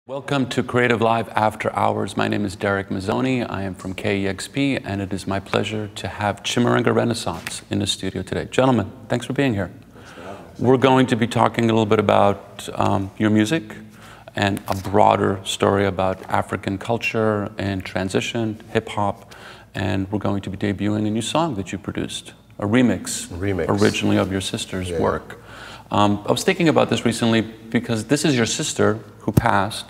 Welcome to CreativeLive After Hours. My name is Darek Mazzone. I am from KEXP, and it is my pleasure to have Chimurenga Renaissance in the studio today. Gentlemen, thanks for being here. We're going to be talking a little bit about your music and a broader story about African culture and transition, hip-hop, and we're going to be debuting a new song that you produced, a remix. Originally of your sister's work. I was thinking about this recently because this is your sister who passed,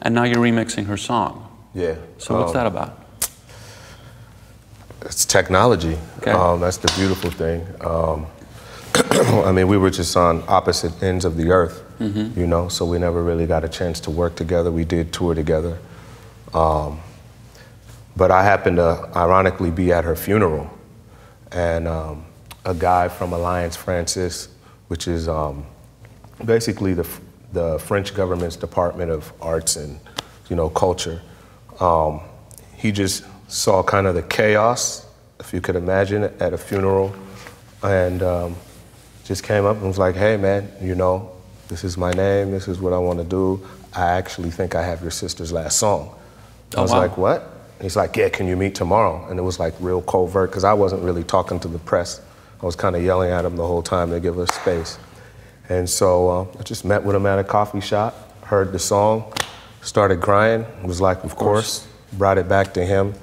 and now you're remixing her song. Yeah. So what's that about? It's technology. Okay. That's the beautiful thing. I mean, we were just on opposite ends of the earth, you know, so we never really got a chance to work together. We did tour together. But I happened to ironically be at her funeral, and a guy from Alliance Francaise, which is basically the French government's Department of Arts and, you know, Culture. He just saw kind of the chaos, if you could imagine, at a funeral, and just came up and was like, hey man, you know, this is my name, this is what I want to do. I actually think I have your sister's last song. I was like, what? He's like, yeah, can you meet tomorrow? And it was like real covert, because I wasn't really talking to the press. I was kind of yelling at him the whole time to give us space. And so I just met with him at a coffee shop, heard the song, started crying, was like, of course, brought it back to him.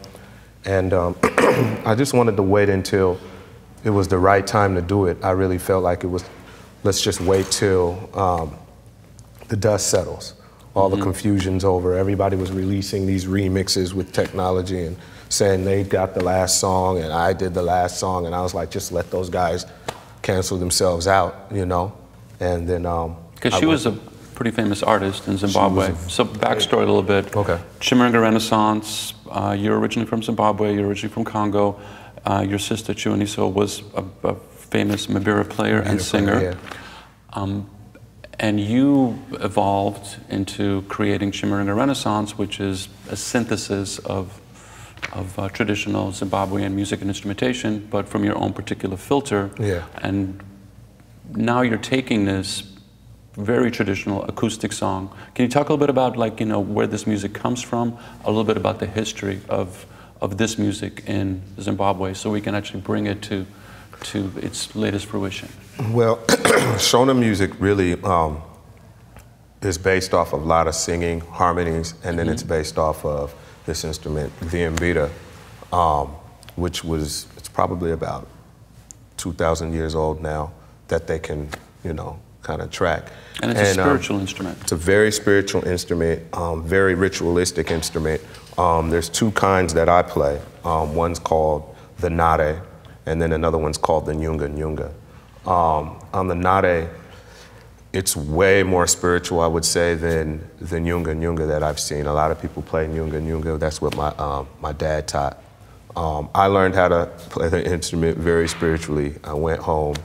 And I just wanted to wait until it was the right time to do it. I really felt like it was, let's just wait till the dust settles. All the confusion's over. Everybody was releasing these remixes with technology and saying they got the last song and I did the last song, and I was like, just let those guys cancel themselves out, you know? And then because she was a pretty famous artist in Zimbabwe. So backstory a little bit. Okay. Chimurenga Renaissance, you're originally from Zimbabwe, you're originally from Congo. Your sister Chiwaniso was a famous Maraire player and singer. And you evolved into creating Chimurenga Renaissance, which is a synthesis of traditional Zimbabwean music and instrumentation, but from your own particular filter. Yeah. And now you're taking this very traditional acoustic song. Can you talk a little bit about, like, you know, where this music comes from, a little bit about the history of this music in Zimbabwe, so we can actually bring it to its latest fruition? Well, Shona music really is based off of a lot of singing, harmonies, and then it's based off of this instrument, the mbira, which was, it's probably about 2,000 years old now, that they can, you know, kind of track. And it's a spiritual instrument. It's a very spiritual instrument, very ritualistic instrument. There's two kinds that I play. One's called the nare, and then another one's called the nyunga nyunga. On the nare, it's way more spiritual, I would say, than the nyunga nyunga that I've seen. A lot of people play nyunga nyunga. That's what my dad taught. I learned how to play the instrument very spiritually. I went home,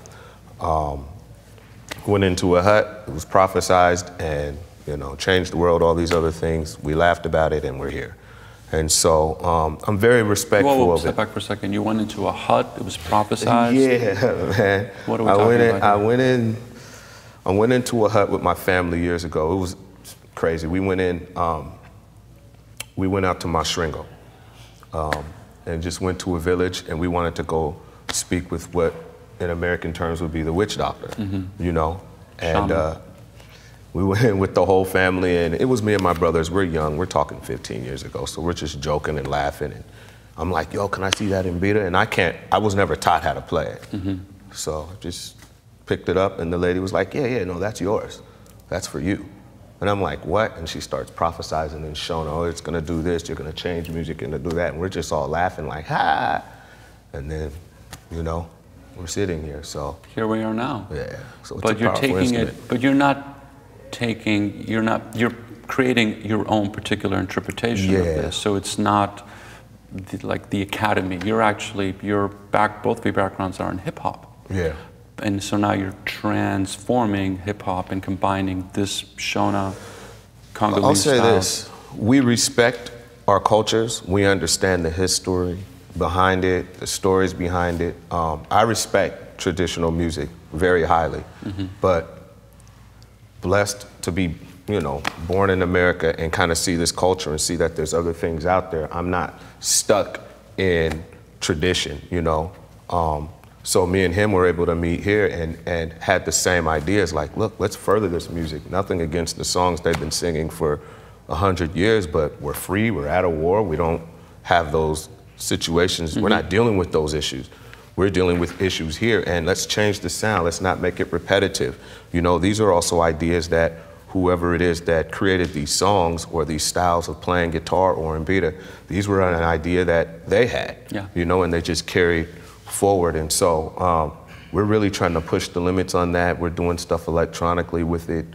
went into a hut. It was prophesized, and, you know, changed the world. All these other things. We laughed about it, and we're here. And so I'm very respectful of it. Step back for a second. You went into a hut. It was prophesized. Yeah, man. What are we talking about? I went into a hut with my family years ago. It was crazy. We went in. We went out to Mashringo, and just went to a village, and we wanted to go speak with what, in American terms, would be the witch doctor. You know, and we went in with the whole family, and it was me and my brothers. We're young. We're talking 15 years ago, so we're just joking and laughing. And I'm like, yo, can I see that mbira? And I was never taught how to play it. So I just picked it up, and the lady was like, yeah, no, that's yours. That's for you. And I'm like, what? And she starts prophesizing and showing, oh, it's gonna do this, you're gonna change music and do that. And we're just all laughing like, ha! And then, you know, we're sitting here, so. Here we are now. Yeah, so it's but a powerful instrument. But you're creating your own particular interpretation of this. So it's not like the academy. You're actually, both of your backgrounds are in hip hop. Yeah. And so now you're transforming hip hop and combining this Shona, Congolese I'll say style. this, we respect our cultures. We understand the history behind it, the stories behind it. I respect traditional music very highly, but blessed to be you know, born in America and kind of see this culture and see that there's other things out there. I'm not stuck in tradition, you know. So me and him were able to meet here and had the same ideas, like, look, let's further this music. Nothing against the songs they've been singing for 100 years, but we're free, we're at a war, we don't have those situations, we're not dealing with those issues. We're dealing with issues here, and let's change the sound, let's not make it repetitive. You know, these are also ideas that whoever it is that created these songs or these styles of playing guitar or mbita, these were an idea that they had, you know, and they just carried forward. And so we're really trying to push the limits on that. We're doing stuff electronically with it,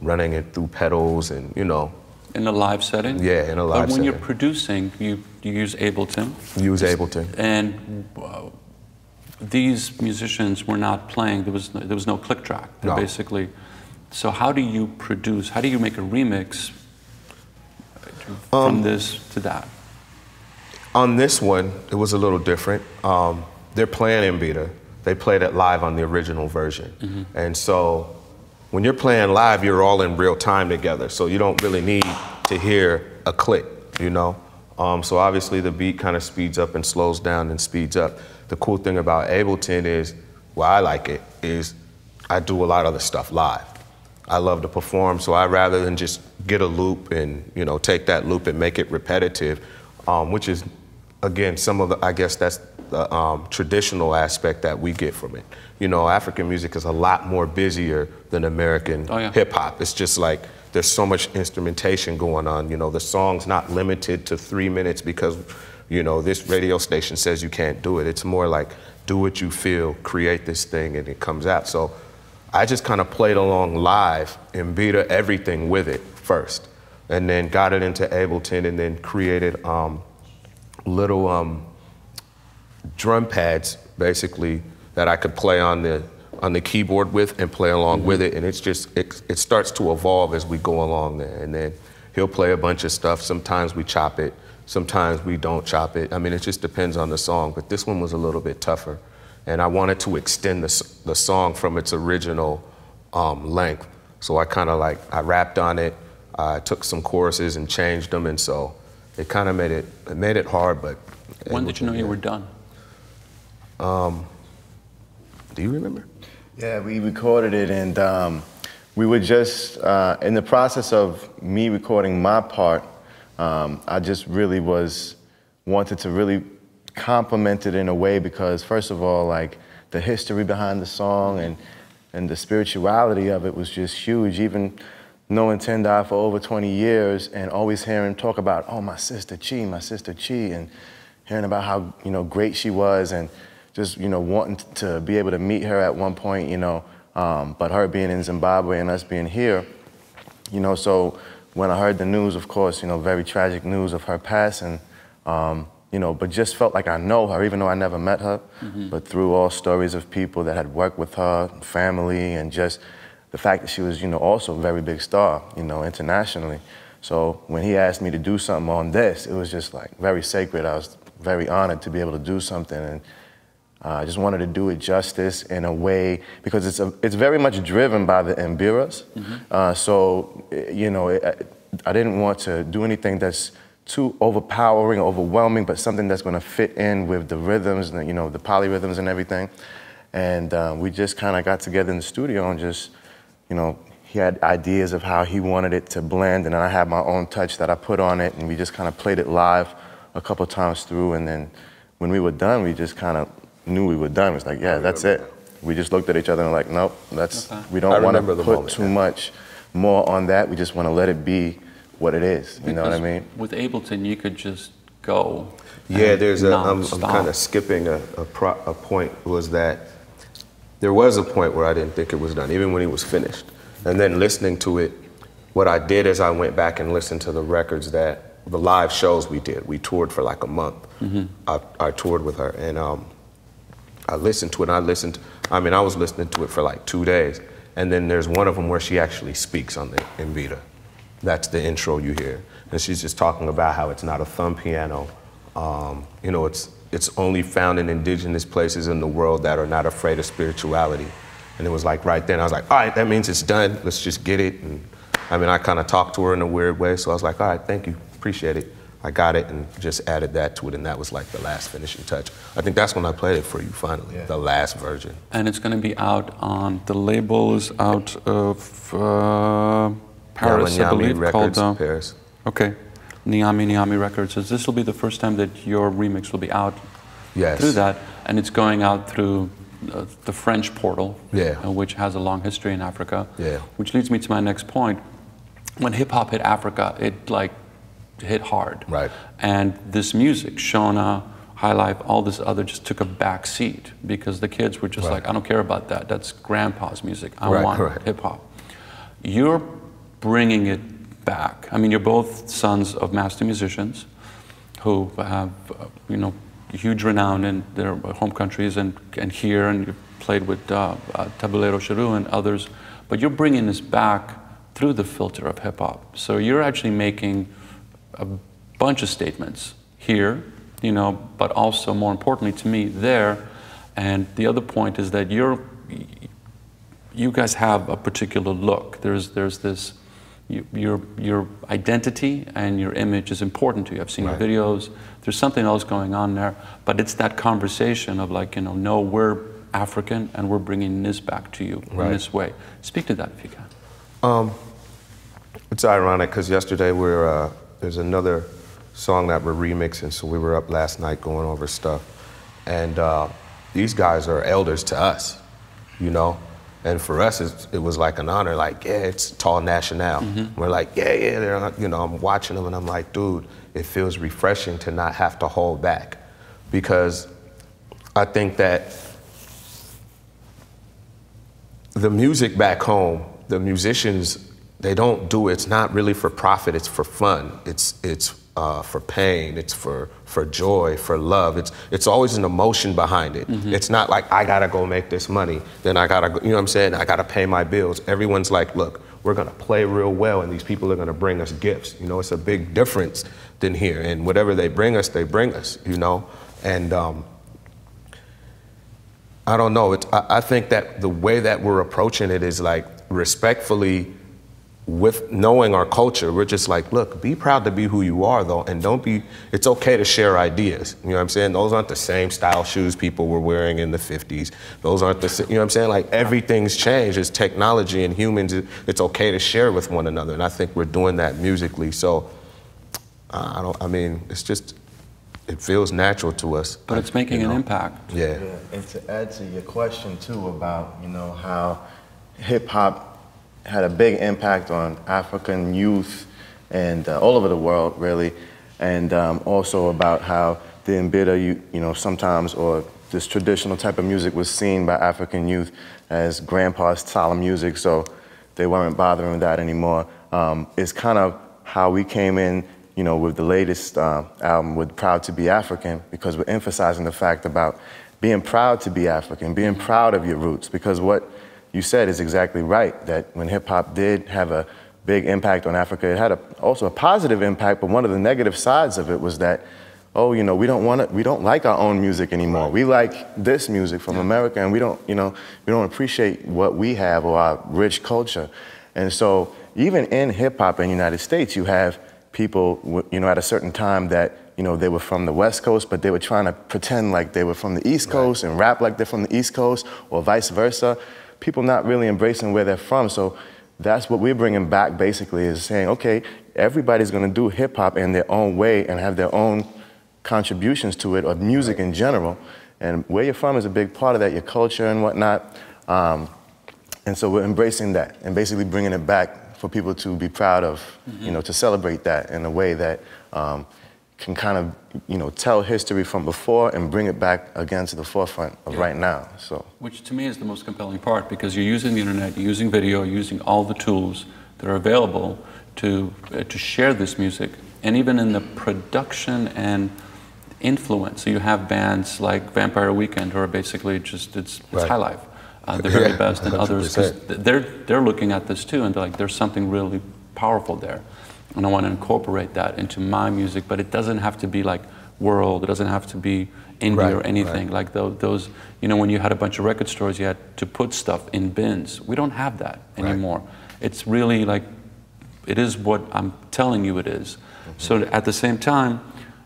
running it through pedals and, you know. In a live setting? Yeah, in a live setting. But when you're producing, you use Ableton? Use Ableton. And these musicians were not playing, there was no click track. No. Basically. So how do you produce, how do you make a remix from this to that? On this one, it was a little different. They're playing mbita. They played it live on the original version. And so when you're playing live, you're all in real time together. So you don't really need to hear a click, you know? So obviously the beat kind of speeds up and slows down and speeds up. The cool thing about Ableton is, why I like it, is I do a lot of the stuff live. I love to perform, so I rather than just get a loop and, you know, take that loop and make it repetitive, which is, again, some of the, I guess that's the traditional aspect that we get from it. You know, African music is a lot more busier than American hip hop. It's just like, there's so much instrumentation going on. You know, the song's not limited to 3 minutes because, you know, this radio station says you can't do it. It's more like, do what you feel, create this thing, and it comes out. So I just kind of played along live and beat everything with it first, and then got it into Ableton and then created little drum pads, basically, that I could play on the keyboard with and play along with it. And it's just, it starts to evolve as we go along there. And then he'll play a bunch of stuff. Sometimes we chop it, sometimes we don't chop it. I mean, it just depends on the song, but this one was a little bit tougher. And I wanted to extend the song from its original length. So I kind of like, I rapped on it, I took some choruses and changed them, and so it kind of made it hard, but. When did you know you were done? Do you remember? Yeah, we recorded it, and we were just, in the process of me recording my part, I just really wanted to really compliment it in a way because, first of all, like, the history behind the song and the spirituality of it was just huge. Even knowing Tendai for over 20 years and always hearing him talk about, oh, my sister Chi, and hearing about how, you know, great she was, and just, you know, wanting to be able to meet her at one point, you know, but her being in Zimbabwe and us being here, you know, so when I heard the news, of course, you know, very tragic news of her passing, you know, but just felt like I know her, even though I never met her, but through all stories of people that had worked with her, family, and just the fact that she was, you know, also a very big star, you know, internationally. So when he asked me to do something on this, it was just like very sacred. I was very honored to be able to do something, and I just wanted to do it justice in a way, because it's very much driven by the Mbiras. So, you know, I didn't want to do anything that's too overpowering, overwhelming, but something that's going to fit in with the rhythms, and, you know, the polyrhythms and everything. And we just kind of got together in the studio and just, you know, he had ideas of how he wanted it to blend, and then I had my own touch that I put on it, and we just kind of played it live a couple times through, and then when we were done, we just kind of knew we were done. It was like, yeah, that's it. We just looked at each other and like, nope, we don't want to put too much more on that. We just want to let it be what it is. You know what I mean? With Ableton, you could just go. Yeah, there's I'm kind of skipping a point, was that there was a point where I didn't think it was done, even when it was finished. And then listening to it, what I did is I went back and listened to the records that, the live shows we did. We toured for like a month. I toured with her, and I listened to it, and I mean, I was listening to it for like 2 days. And then there's one of them where she actually speaks on the mbita. That's the intro you hear. And she's just talking about how it's not a thumb piano. You know, it's only found in indigenous places in the world that are not afraid of spirituality. And it was like right then, I was like, all right, that means it's done. Let's just get it. And I mean, I kind of talked to her in a weird way, so I was like, all right, thank you, appreciate it. I got it and just added that to it, and that was like the last finishing touch. I think that's when I played it for you finally, the last version. And it's going to be out on, the label is out of Paris, I believe, Records, called Paris. Okay, Niami Records. So this will be the first time that your remix will be out through that, and it's going out through the French portal, which has a long history in Africa. Which leads me to my next point. When hip hop hit Africa, it like hit hard. Right. And this music, Shona, High Life, all this other just took a back seat because the kids were just like, I don't care about that. That's grandpa's music. I want hip hop. You're bringing it back. I mean, you're both sons of master musicians who have, you know, huge renown in their home countries and here, and you've played with Tabulero Cheru and others, but you're bringing this back through the filter of hip hop. So you're actually making a bunch of statements here, you know, but also more importantly to me there. And the other point is that you guys have a particular look. There's this, your identity and your image is important to you. I've seen your videos. There's something else going on there, but it's that conversation of like, you know, no, we're African and we're bringing this back to you in this way. Speak to that if you can. It's ironic because yesterday there's another song that we're remixing, so we were up last night going over stuff, and these guys are elders to us, you know, and for us it was like an honor, like, it's Tall National. We're like, they're, you know, I'm watching them and I'm like, dude, it feels refreshing to not have to hold back, because I think that the music back home, the musicians, they don't do it. It's not really for profit. It's for fun. It's for pain. It's for joy, for love. It's always an emotion behind it. It's not like I gotta go make this money. Then I gotta, you know what I'm saying? I gotta pay my bills. Everyone's like, look, we're gonna play real well, and these people are gonna bring us gifts. You know, it's a big difference than here. And whatever they bring us, you know. And I don't know. I think that the way that we're approaching it is like respectfully. With knowing our culture, we're just like, look, be proud to be who you are, though, and don't be, it's okay to share ideas. You know what I'm saying? Those aren't the same style shoes people were wearing in the 50s. Those aren't the, you know what I'm saying? Like, everything's changed. It's technology and humans. It's okay to share with one another, and I think we're doing that musically. So, I mean, it's just, it feels natural to us. But it's making an impact. Yeah, and to add to your question, too, about, you know, how hip-hop had a big impact on African youth and all over the world, really, and also about how the Mbida, you know, sometimes, or this traditional type of music was seen by African youth as grandpa's solemn music, so they weren't bothering with that anymore. It's kind of how we came in, you know, with the latest album with Proud to be African, because we're emphasizing the fact about being proud to be African, being proud of your roots, because what you said is exactly right, that when hip-hop did have a big impact on Africa, it had also a positive impact, but one of the negative sides of it was that, oh, you know, we don't like our own music anymore. We like this music from America, and we don't appreciate what we have or our rich culture. And so even in hip-hop in the United States, you have people, you know, at a certain time that, you know, they were from the West Coast, but they were trying to pretend like they were from the East Coast and rap like they're from the East Coast, or vice versa. People not really embracing where they're from. So that's what we're bringing back, basically, is saying, okay, everybody's going to do hip-hop in their own way and have their own contributions to it, or music in general. And where you're from is a big part of that, your culture and whatnot. And so we're embracing that and basically bringing it back for people to be proud of, you know, to celebrate that in a way that can kind of, you know, tell history from before and bring it back again to the forefront of right now. So, which to me is the most compelling part, because you're using the internet, you're using video, you're using all the tools that are available to share this music, and even in the production and influence. So you have bands like Vampire Weekend, who are basically just it's high life. The very best, and 100%. Others, because they're looking at this too, and they're like, there's something really powerful there. And I want to incorporate that into my music, but it doesn't have to be like world, it doesn't have to be indie or anything. Like those, you know, when you had a bunch of record stores, you had to put stuff in bins. We don't have that anymore. It's really like what I'm telling you it is. So at the same time,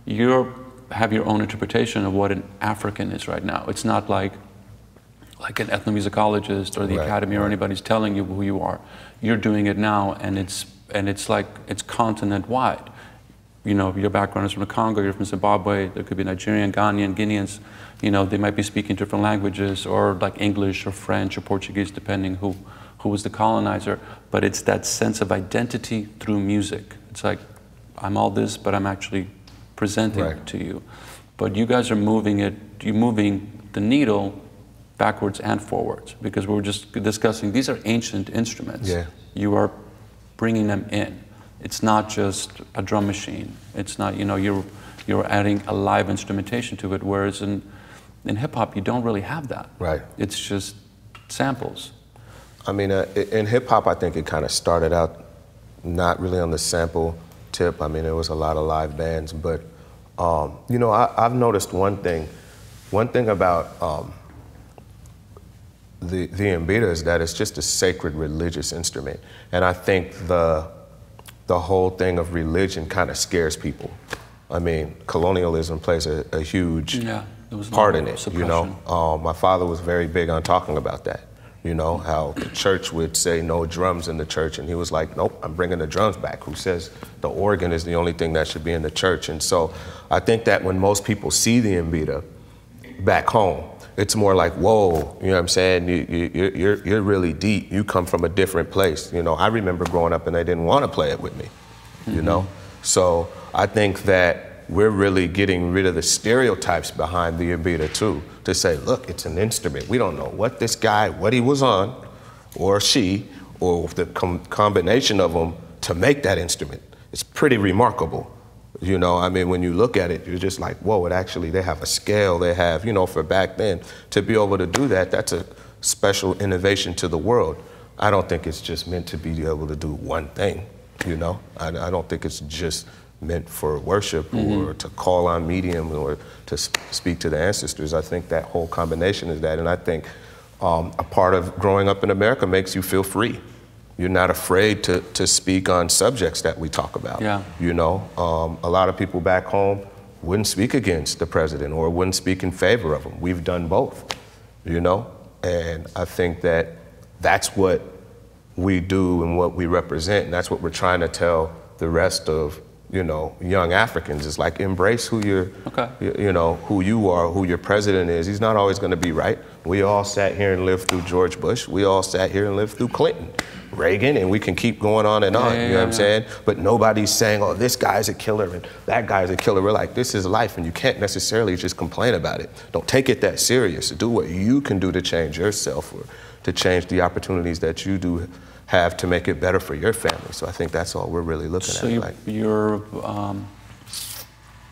you have your own interpretation of what an African is right now. It's not like an ethnomusicologist or the Academy or anybody's telling you who you are. You're doing it now, and it's like it's continent-wide. You know, your background is from the Congo, you're from Zimbabwe, there could be Nigerian, Ghanaian, Guineans. You know, they might be speaking different languages, or like English or French or Portuguese, depending who was the colonizer. But it's that sense of identity through music. It's like, I'm all this, but I'm actually presenting it to you. But you guys are you're moving the needle backwards and forwards, because we were just discussing, these are ancient instruments. Yeah. You are bringing them in. It's not just a drum machine. It's not, you know, you're adding a live instrumentation to it, whereas in hip hop, you don't really have that. Right. It's just samples. I mean, in hip hop, I think it kind of started out not really on the sample tip. I mean, there was a lot of live bands, but, you know, I've noticed one thing about the mbira is that it's just a sacred religious instrument. And I think the whole thing of religion kind of scares people. I mean, colonialism plays a huge part in it, you know. My father was very big on talking about that, you know, how the church would say no drums in the church, and he was like, nope, I'm bringing the drums back. Who says the organ is the only thing that should be in the church? And so I think that when most people see the mbira back home, it's more like, whoa, you know what I'm saying? You're really deep. You come from a different place. You know, I remember growing up and they didn't want to play it with me, you know? So I think that we're really getting rid of the stereotypes behind the mbira too, to say, look, it's an instrument. We don't know what this guy, what he was on, or she, or the combination of them to make that instrument. It's pretty remarkable. You know, I mean, when you look at it, you're just like, whoa, they have a scale, they have, you know, for back then, to be able to do that, that's a special innovation to the world. I don't think it's just meant to be able to do one thing, you know? I don't think it's just meant for worship or to call on medium or to speak to the ancestors. I think that whole combination is that, and I think a part of growing up in America makes you feel free. You're not afraid to speak on subjects that we talk about. Yeah. You know, a lot of people back home wouldn't speak against the president or wouldn't speak in favor of him. We've done both, you know? And I think that that's what we do and what we represent, and that's what we're trying to tell the rest of, you know, young Africans. Is like, embrace who you're, you know, who you are, who your president is. He's not always going to be right. We all sat here and lived through George Bush. We all sat here and lived through Clinton, Reagan, and we can keep going on and on, you know what I'm saying? But nobody's saying, oh, this guy's a killer and that guy's a killer. We're like, this is life, and you can't necessarily just complain about it. Don't take it that serious. Do what you can do to change yourself or to change the opportunities that you do have to make it better for your family. So I think that's all we're really looking at. So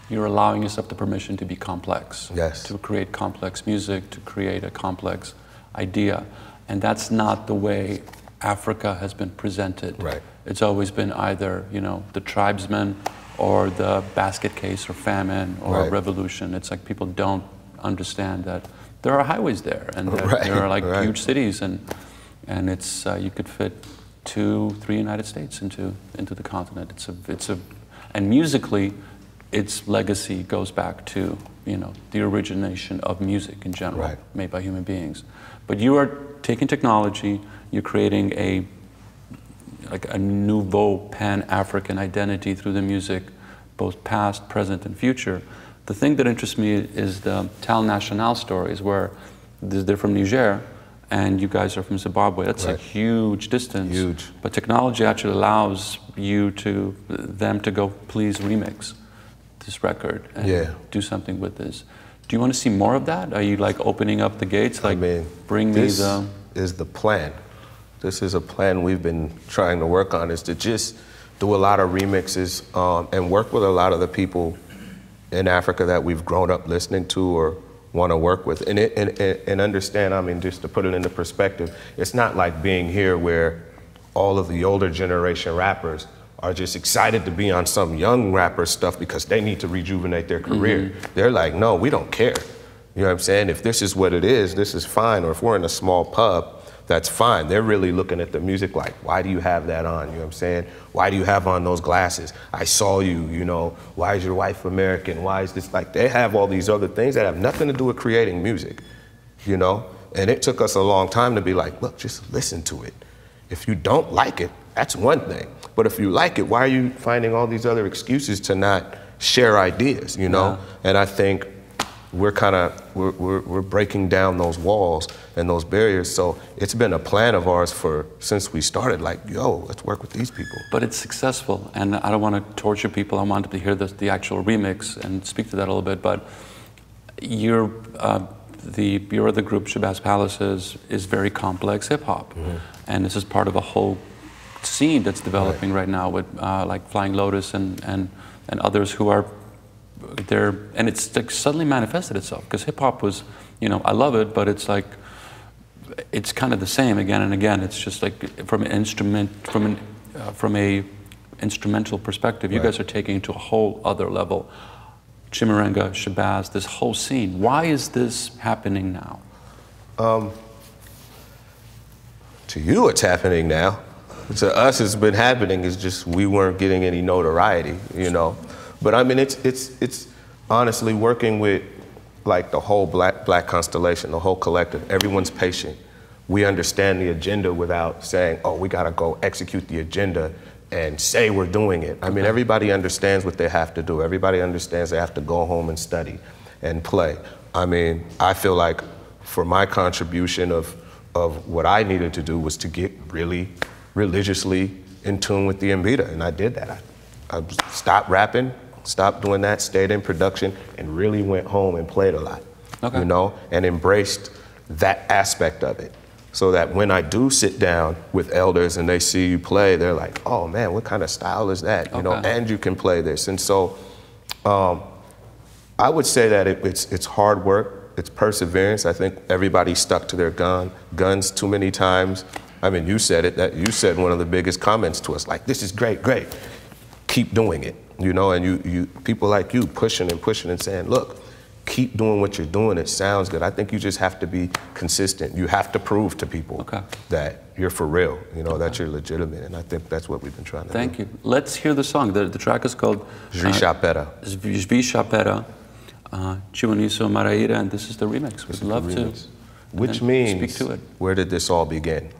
you're allowing yourself the permission to be complex. Yes. To create complex music, to create a complex idea. And that's not the way Africa has been presented. Right. It's always been either, you know, the tribesmen or the basket case or famine or revolution. It's like people don't understand that there are highways there and that there are like huge cities, and it's you could fit 2-3 United States into the continent. And musically, its legacy goes back to, you know, the origination of music in general, made by human beings. But you are taking technology, you're creating a nouveau pan-African identity through the music, both past, present, and future. The thing that interests me is the Tal National stories, where they're from Niger, and you guys are from Zimbabwe. That's a huge distance. Huge. But technology actually allows them to go, please remix this record and do something with this. Do you want to see more of that? Are you like opening up the gates? Like, I mean, bring me the... This is the plan. This is a plan we've been trying to work on, is to just do a lot of remixes and work with a lot of the people in Africa that we've grown up listening to or want to work with. And understand, I mean, just to put it into perspective, it's not like being here where all of the older generation rappers are just excited to be on some young rapper stuff because they need to rejuvenate their career. They're like, no, we don't care. You know what I'm saying? If this is what it is, this is fine. Or if we're in a small pub that's fine. They're really looking at the music like, why do you have that on? You know what I'm saying? Why do you have on those glasses? I saw you, you know, why is your wife American? Why is this like, they have all these other things that have nothing to do with creating music, you know? And it took us a long time to be like, look, just listen to it. If you don't like it, that's one thing. But if you like it, why are you finding all these other excuses to not share ideas, you know? Yeah. And I think we're breaking down those walls and those barriers. So it's been a plan of ours since we started, like, yo, let's work with these people. But it's successful, and I don't want to torture people. I want to hear the actual remix and speak to that a little bit. But your other group, Shabazz Palaces, is very complex hip hop, and this is part of a whole scene that's developing right now with like Flying Lotus and others who are there, and it's like suddenly manifested itself, because hip hop was, you know, I love it, but it's like, it's kind of the same again and again. It's just like from an instrumental perspective, you guys are taking it to a whole other level. Chimurenga, Shabazz, this whole scene. Why is this happening now? To you, it's happening now. To us, it's been happening. It's just we weren't getting any notoriety, you know. But I mean, it's honestly working with like the whole black constellation, the whole collective. Everyone's patient. We understand the agenda without saying, oh, we gotta go execute the agenda and say we're doing it. I mean, everybody understands what they have to do. Everybody understands they have to go home and study and play. I mean, I feel like for my contribution of what I needed to do was to get really religiously in tune with the Mbita, and I did that. I stopped rapping, stopped doing that, stayed in production, and really went home and played a lot, you know, and embraced that aspect of it. So that when I do sit down with elders and they see you play, they're like, oh man, what kind of style is that? You know, and you can play this. And so I would say that it's hard work, it's perseverance. I think everybody stuck to their guns too many times. I mean, you said it, you said one of the biggest comments to us, like, this is great, great. Keep doing it, you know, and you people like you pushing and saying, look, keep doing what you're doing, it sounds good. I think you just have to be consistent. You have to prove to people that you're for real, you know, that you're legitimate, and I think that's what we've been trying to do. Thank you. Let's hear the song. The track is called Zvishapera. Zvishapera, Chiwoniso Maraire, and this is the remix. We'd love to Which means, speak to it. Where did this all begin?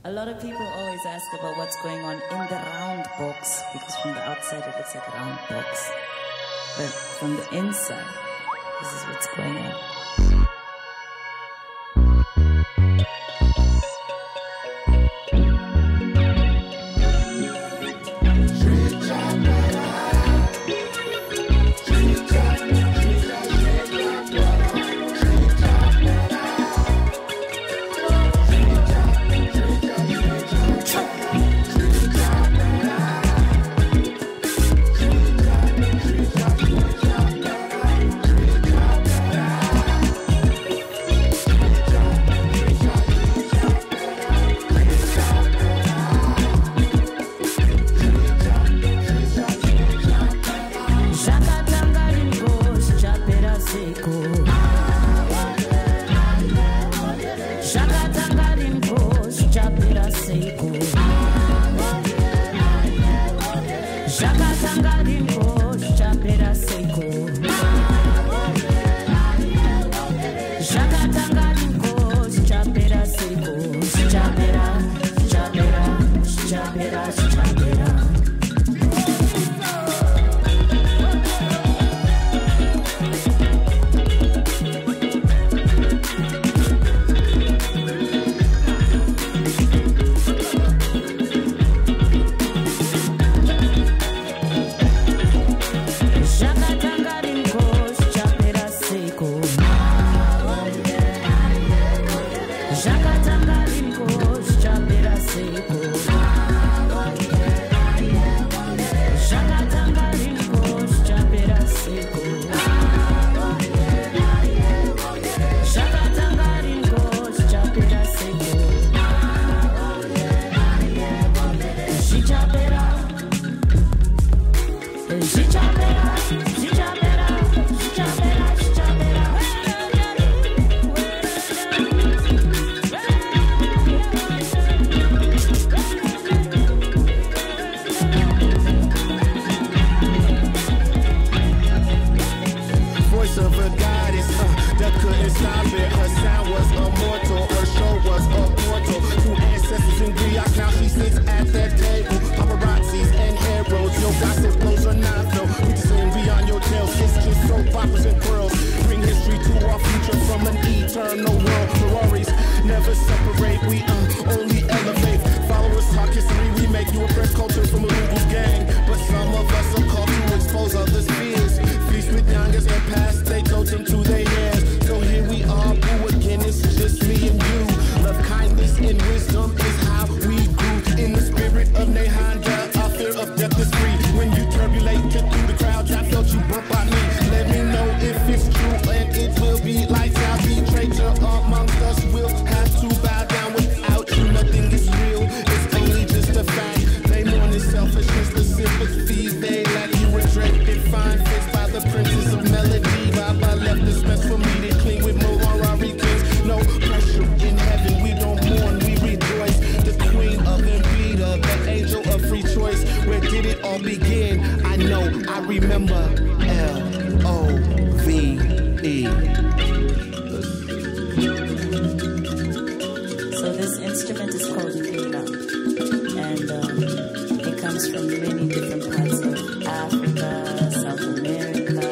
A lot of people always ask about what's going on in the round box, because from the outside it looks like a round box. But from the inside, this is what's going on. I remember L-O-V-E. So this instrument is called Luna, and it comes from many different parts of Africa, South America,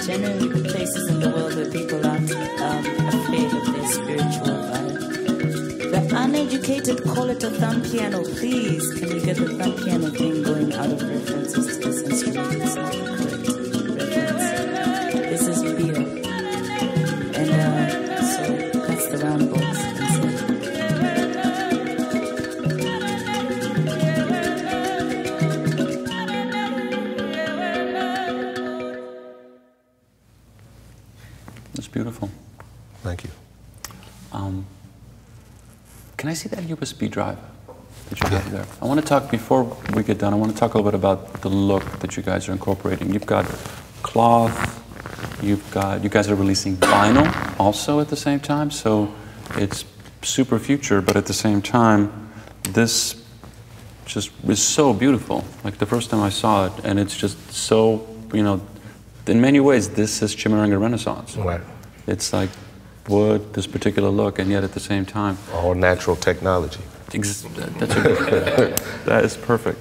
generally places in the world where people aren't afraid of their spiritual vibe. The uneducated call it a thumb piano. Please, can you get the thumb piano thing going out of references to this instrument? It's not the correct reference. This is beer. And so that's the round box. That's beautiful. Thank you. Can I see that USB drive that you have there? I want to talk, before we get done, I want to talk a little bit about the look that you guys are incorporating. You've got cloth, you guys are releasing vinyl also at the same time, so it's super future, but at the same time, this just is so beautiful. Like the first time I saw it, and it's just so, you know, in many ways, this is Chimurenga Renaissance. Right. It's like wood, this particular look, and yet at the same time, all natural technology. That's that is perfect.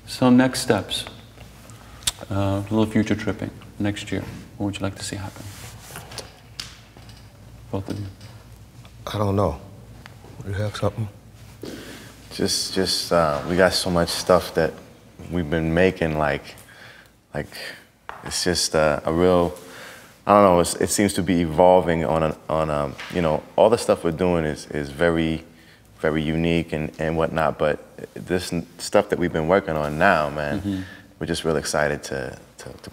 So next steps, a little future tripping next year. What would you like to see happen? Both of you. I don't know. You have something? Just we got so much stuff that we've been making, like it's just a real, I don't know, it seems to be evolving on you know, all the stuff we're doing is very, very unique and whatnot, but this stuff that we've been working on now, man, we're just real excited to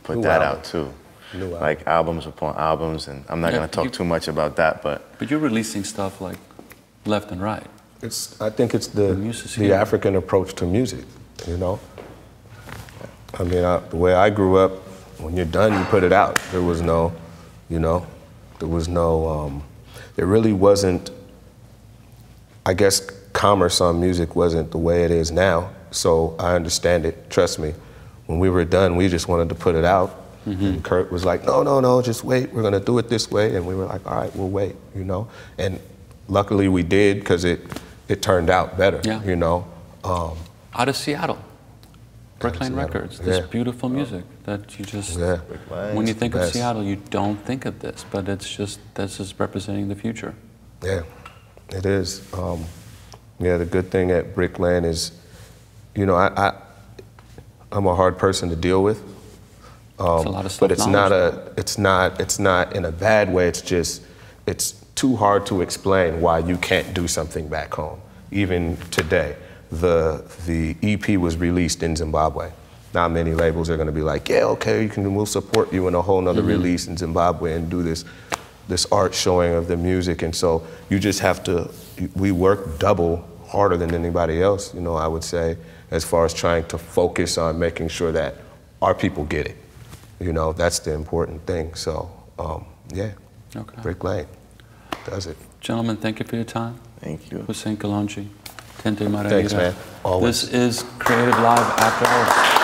put New that album. out too. New album. Like albums upon albums, and I'm not gonna talk too much about that, but you're releasing stuff like left and right. I think it's the African approach to music, you know? I mean, the way I grew up, when you're done, you put it out. There was no, you know, there was no, there really wasn't, I guess commerce on music wasn't the way it is now, so I understand it, trust me. When we were done, we just wanted to put it out, and Kurt was like, no, just wait, we're gonna do it this way, and we were like, all right, we'll wait, you know? And luckily we did, because it turned out better, you know? Out of Seattle. Brickline Records, this beautiful music that you just, when you think of Seattle, you don't think of this, but it's just, this is representing the future. Yeah, it is. Yeah, the good thing at Brickland is, you know, I'm a hard person to deal with. It's a lot of but it's not in a bad way, it's just, it's too hard to explain why you can't do something back home, even today. The EP was released in Zimbabwe. Not many labels are going to be like, yeah, okay, we'll support you in a whole nother release in Zimbabwe and do this art showing of the music. And so you just have to, we work double harder than anybody else, you know, I would say, as far as trying to focus on making sure that our people get it. You know, that's the important thing. So, yeah, Brick Lane does it. Gentlemen, thank you for your time. Thank you. Hussein, Kalonji. Tendai, Maraire. Thanks, man. Always. This is CreativeLive After Hours.